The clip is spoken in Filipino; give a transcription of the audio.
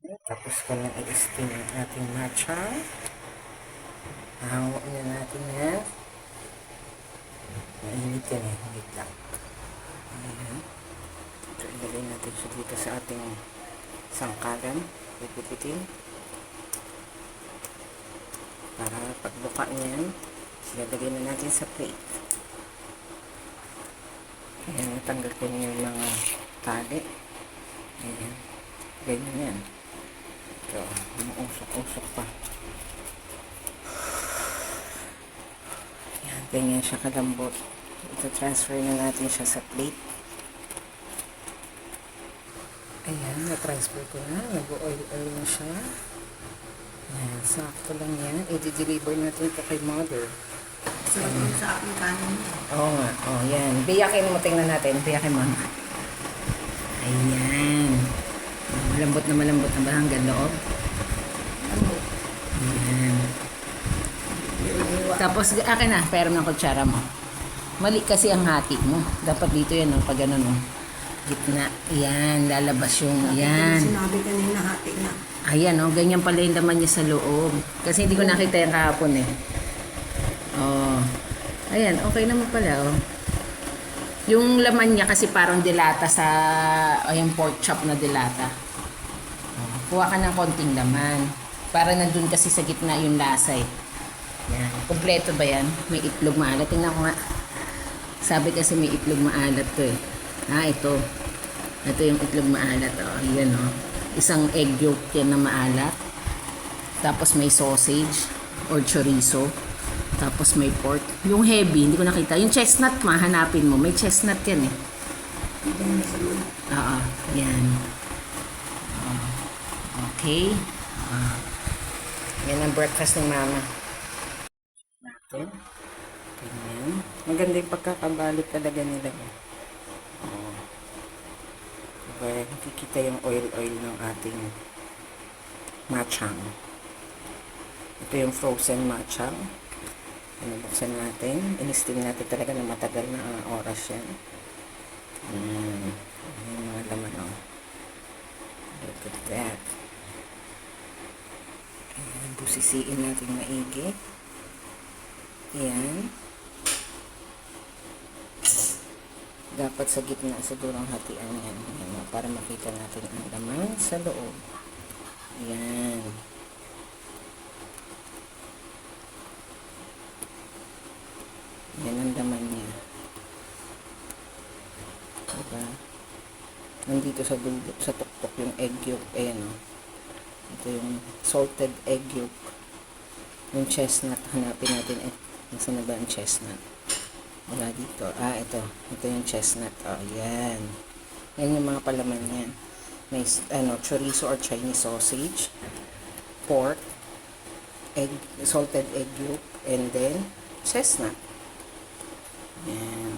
Tapos ko na i-steam ang ating matcha. Hahawak na natin yan. Mainit yan eh. Wait lang. Ayan. Ito, ilagay natin siya dito sa ating sangkalan. Pipipitin. Para pagbuka niyan, ilagay na natin sa plate. Ayan, natanggal ko niya yung mga tali. Ayan. Ganyan yan. Ito, umuusok-usok pa. Ayan, ganyan siya kalambot. Ito, transfer na natin siya sa plate. Ayan, na-transfer ko na. Nag-oil-oil na siya. Ayan, sakto lang yan. I-deliver natin ito kay mother. Sarap yun sa aking kanin. Oo nga. Oh, yan. Biyakin mo, tingnan natin. Biyakin mo. Ayan. Malambot na ba hanggang loob? Ayan. Tapos, akin na. Pero ng kutsara mo. Mali kasi ang hati mo. Dapat dito yan, pag gano'n, gitna. Ayan, lalabas yung, ayan. Sinabi kanina, hati na. Ayan, ganyan pala yung laman niya sa loob. Kasi hindi ko nakita yung kahapon eh. Oh. Ayan, okay naman pala, Yung laman niya kasi parang dilata sa, yung pork chop na dilata. Kuha ka ng konting laman. Para nandun kasi sa gitna yung lasa eh. Yan. Kompleto ba yan? May itlog maalat. Tingnan ko nga. Sabi kasi may itlog maalat to eh. Ito. Ito yung itlog maalat. Yan Isang egg yolk yan na maalat. Tapos may sausage or chorizo. Tapos may pork. Yung heavy, hindi ko nakita. Yung chestnut, mahanapin mo. May chestnut yan eh. Oo. Yan. Okay. Yan ang breakfast ng mama. Natin. Ganyan. Maganda yung pagkakabalik talaga nila. Diba, nakikita yung oil-oil ng ating matchang. Ito yung frozen matchang. Buksan natin. In-steam natin talaga na matagal na oras yan. Yung mga laman, Look at that. Ayan, busisiin natin maigi. Ayan. Dapat sa gitna siguro ang hatian yan. Ayan, para makita natin ang laman sa loob. Ayan. Yan ang laman niya. Diba? Nandito sa dulo, sa tuktok yung egg yolk. Ayan Ito yung salted egg yolk. Yung chestnut. Hanapin natin. Nasaan na ba ang chestnut? Wala dito. Ito. Ito yung chestnut. Yan. Yan yung mga palaman yan. May chorizo or Chinese sausage, pork, salted egg yolk, and then chestnut. Yan.